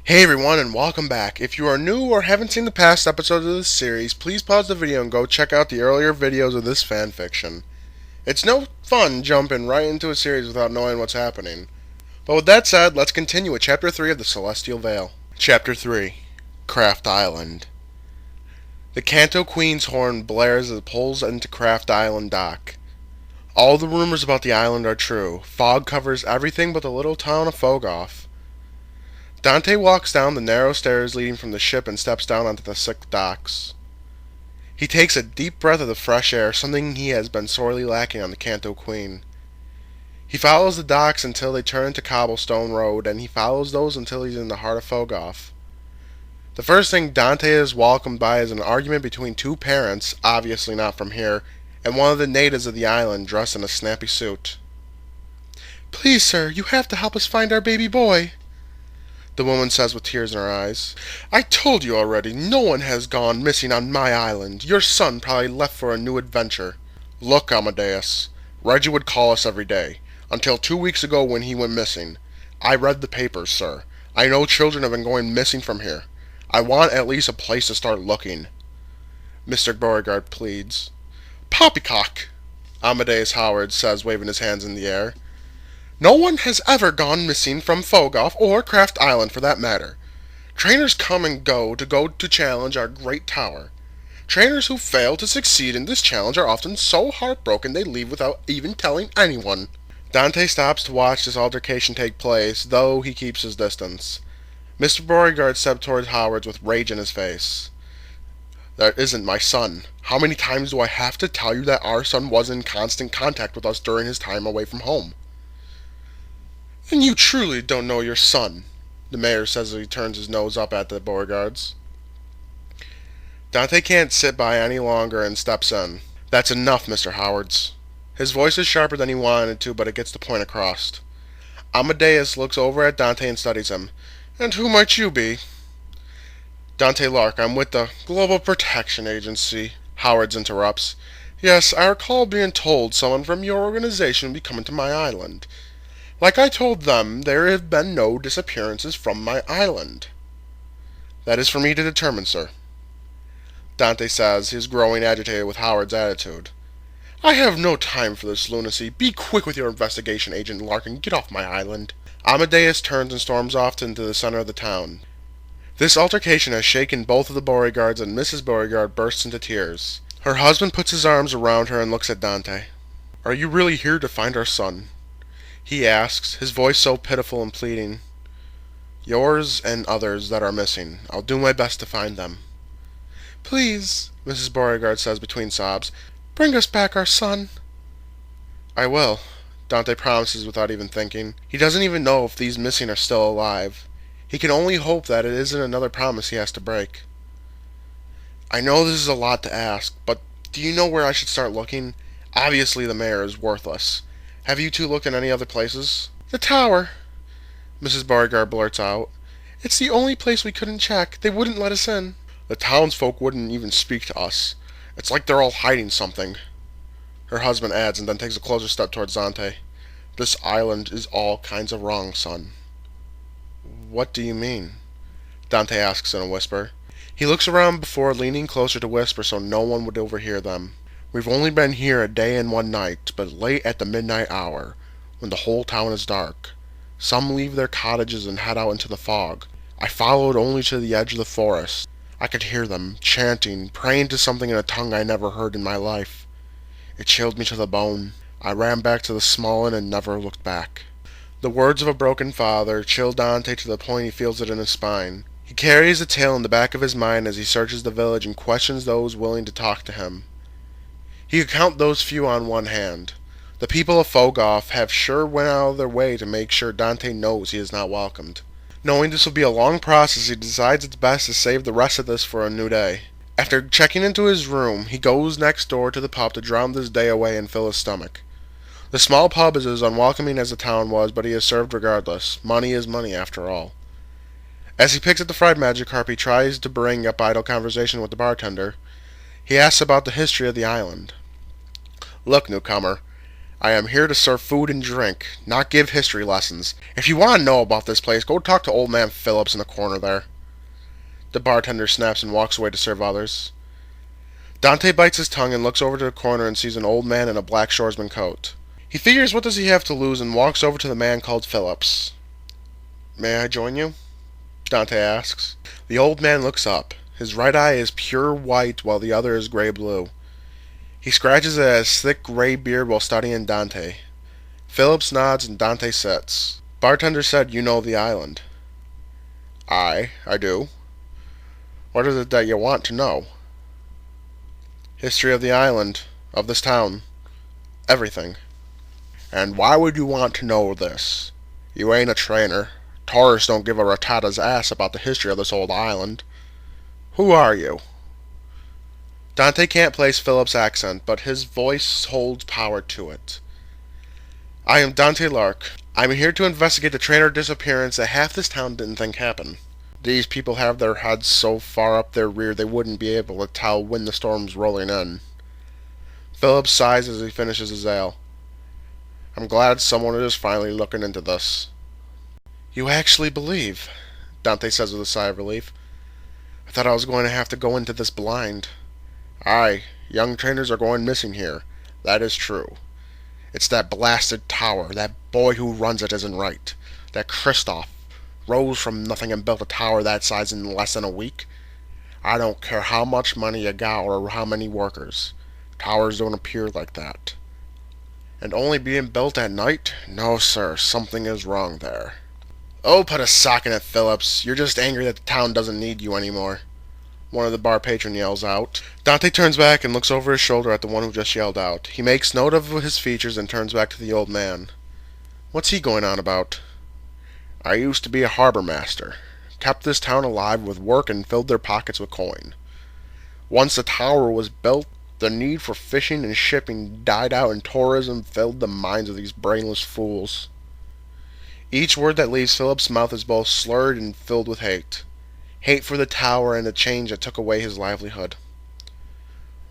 Hey everyone, and welcome back. If you are new or haven't seen the past episodes of this series, please pause the video and go check out the earlier videos of this fanfiction. It's no fun jumping right into a series without knowing what's happening. But with that said, let's continue with Chapter 3 of the Celestial Veil. Chapter 3 Craft Island. The Kanto Queen's horn blares as it pulls into Craft Island dock. All the rumors about the island are true. Fog covers everything but the little town of Fogoff. Dante walks down the narrow stairs leading from the ship and steps down onto the sick docks. He takes a deep breath of the fresh air, something he has been sorely lacking on the Kanto Queen. He follows the docks until they turn into cobblestone road, and he follows those until he's in the heart of Fogoff. The first thing Dante is welcomed by is an argument between two parents, obviously not from here, and one of the natives of the island dressed in a snappy suit. "Please, sir, you have to help us find our baby boy," the woman says with tears in her eyes. "I told you already, no one has gone missing on my island. Your son probably left for a new adventure." "Look, Amadeus, Reggie would call us every day, until 2 weeks ago when he went missing. I read the papers, sir. I know children have been going missing from here. I want at least a place to start looking," Mr. Beauregard pleads. "Poppycock," Amadeus Howard says, waving his hands in the air. "No one has ever gone missing from Fogoff or Craft Island for that matter. Trainers come and go to challenge our great tower. Trainers who fail to succeed in this challenge are often so heartbroken they leave without even telling anyone." Dante stops to watch this altercation take place, though he keeps his distance. Mr. Beauregard steps towards Howard with rage in his face. "That isn't my son. How many times do I have to tell you that our son was in constant contact with us during his time away from home?" "And you truly don't know your son," the mayor says as he turns his nose up at the Beauregards. Dante can't sit by any longer and steps in. "That's enough, Mr. Howards." His voice is sharper than he wanted to, but it gets the point across. Amadeus looks over at Dante and studies him. "And who might you be?" "Dante Lark, I'm with the Global Protection Agency," Howards interrupts. "Yes, I recall being told someone from your organization would be coming to my island. Like I told them, there have been no disappearances from my island." "That is for me to determine, sir," Dante says. He is growing agitated with Howard's attitude. "I have no time for this lunacy. Be quick with your investigation, Agent Larkin. Get off my island." Amadeus turns and storms off into the center of the town. This altercation has shaken both of the Beauregards, and Mrs. Beauregard bursts into tears. Her husband puts his arms around her and looks at Dante. "Are you really here to find our son?" he asks, his voice so pitiful and pleading. "Yours and others that are missing. I'll do my best to find them." "Please," Mrs. Beauregard says between sobs, "bring us back our son." "I will," Dante promises without even thinking. He doesn't even know if these missing are still alive. He can only hope that it isn't another promise he has to break. "I know this is a lot to ask, but do you know where I should start looking? Obviously the mayor is worthless. Have you two looked in any other places?" "The tower," Mrs. Beauregard blurts out. "It's the only place we couldn't check. They wouldn't let us in." "The townsfolk wouldn't even speak to us. It's like they're all hiding something," her husband adds, and then takes a closer step towards Dante. "This island is all kinds of wrong, son." "What do you mean?" Dante asks in a whisper. He looks around before leaning closer to whisper so no one would overhear them. "We've only been here a day and one night, but late at the midnight hour, when the whole town is dark, some leave their cottages and head out into the fog. I followed only to the edge of the forest. I could hear them, chanting, praying to something in a tongue I never heard in my life. It chilled me to the bone. I ran back to the small inn and never looked back." The words of a broken father chill Dante to the point he feels it in his spine. He carries the tale in the back of his mind as he searches the village and questions those willing to talk to him. He could count those few on one hand. The people of Fogoff have sure went out of their way to make sure Dante knows he is not welcomed. Knowing this will be a long process, he decides it's best to save the rest of this for a new day. After checking into his room, he goes next door to the pub to drown this day away and fill his stomach. The small pub is as unwelcoming as the town was, but he is served regardless. Money is money, after all. As he picks at the fried Magikarp, he tries to bring up idle conversation with the bartender. He asks about the history of the island. "Look, newcomer, I am here to serve food and drink, not give history lessons. If you want to know about this place, go talk to old man Phillips in the corner there. The bartender snaps and walks away to serve others. Dante bites his tongue and looks over to the corner and sees an old man in a black shoresman coat. He figures what does he have to lose and walks over to the man called Phillips. May I join you? Dante asks. The old man looks up. His right eye is pure white while the other is gray-blue. He scratches at his thick gray beard while studying Dante. Phillips nods and Dante sits. Bartender said you know the island. I do. What is it that you want to know? History of the island, of this town, everything. And why would you want to know this? You ain't a trainer. Tourists don't give a ratata's ass about the history of this old island. Who are you? Dante can't place Philip's accent, but his voice holds power to it. I am Dante Lark. I'm here to investigate the trainer disappearance that half this town didn't think happened. These people have their heads so far up their rear they wouldn't be able to tell when the storm's rolling in. Philip sighs as he finishes his ale. I'm glad someone is finally looking into this. You actually believe, Dante says with a sigh of relief. I thought I was going to have to go into this blind. Aye, young trainers are going missing here. That is true. It's that blasted tower. That boy who runs it isn't right. That Kristoff rose from nothing and built a tower that size in less than a week. I don't care how much money you got or how many workers. Towers don't appear like that. And only being built at night? No, sir, something is wrong there. Oh, put a sock in it, Phillips. You're just angry that the town doesn't need you anymore. One of the bar patrons yells out. Dante turns back and looks over his shoulder at the one who just yelled out. He makes note of his features and turns back to the old man. What's he going on about? I used to be a harbor master. Kept this town alive with work and filled their pockets with coin. Once the tower was built, the need for fishing and shipping died out and tourism filled the minds of these brainless fools. Each word that leaves Philip's mouth is both slurred and filled with hate. Hate for the tower and the change that took away his livelihood.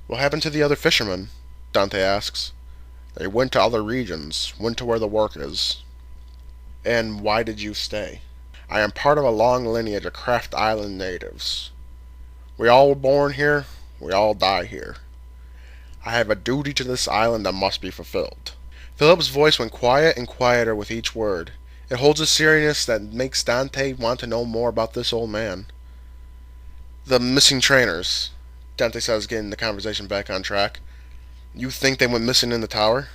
What happened to the other fishermen? Dante asks. They went to other regions, went to where the work is. And why did you stay? I am part of a long lineage of Craft Island natives. We all were born here, we all die here. I have a duty to this island that must be fulfilled. Philip's voice went quiet and quieter with each word. It holds a seriousness that makes Dante want to know more about this old man. The missing trainers, Dante says, getting the conversation back on track. You think they went missing in the tower?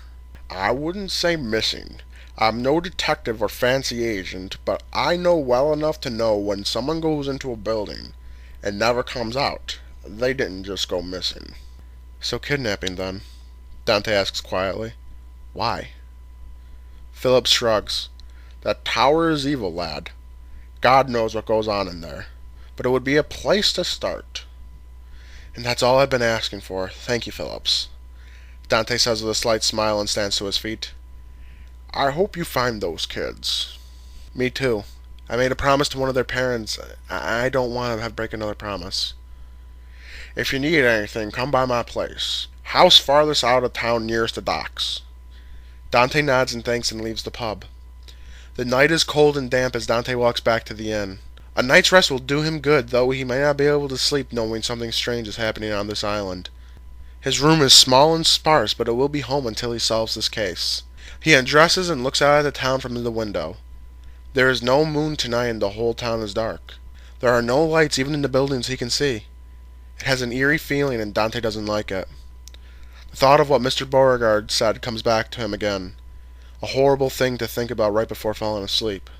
I wouldn't say missing. I'm no detective or fancy agent, but I know well enough to know when someone goes into a building and never comes out, they didn't just go missing. So kidnapping, then? Dante asks quietly. Why? Philip shrugs. That tower is evil, lad. God knows what goes on in there. But it would be a place to start. And that's all I've been asking for. Thank you, Phillips. Dante says with a slight smile and stands to his feet. I hope you find those kids. Me too. I made a promise to one of their parents. I don't want to have break another promise. If you need anything, come by my place. House farthest out of town nearest the docks. Dante nods and thanks and leaves the pub. The night is cold and damp as Dante walks back to the inn. A night's rest will do him good, though he may not be able to sleep knowing something strange is happening on this island. His room is small and sparse, but it will be home until he solves this case. He undresses and looks out at the town from the window. There is no moon tonight and the whole town is dark. There are no lights even in the buildings he can see. It has an eerie feeling and Dante doesn't like it. The thought of what Mr. Beauregard said comes back to him again. A horrible thing to think about right before falling asleep.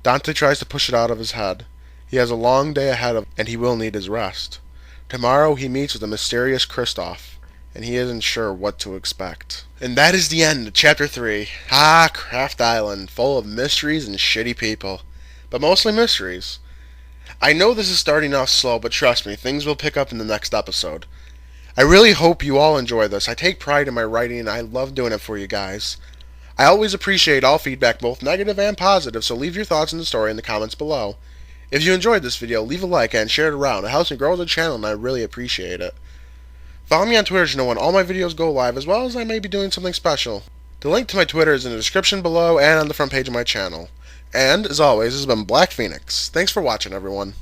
Dante tries to push it out of his head. He has a long day ahead of him and he will need his rest. Tomorrow he meets with the mysterious Kristoff, and he isn't sure what to expect. And that is the end of Chapter 3. Ah, Craft Island, full of mysteries and shitty people. But mostly mysteries. I know this is starting off slow, but trust me, things will pick up in the next episode. I really hope you all enjoy this. I take pride in my writing, and I love doing it for you guys. I always appreciate all feedback, both negative and positive, so leave your thoughts on the story in the comments below. If you enjoyed this video, leave a like and share it around. It helps me grow the channel, and I really appreciate it. Follow me on Twitter to know when all my videos go live, as well as I may be doing something special. The link to my Twitter is in the description below and on the front page of my channel. And, as always, this has been Black Phoenix. Thanks for watching, everyone.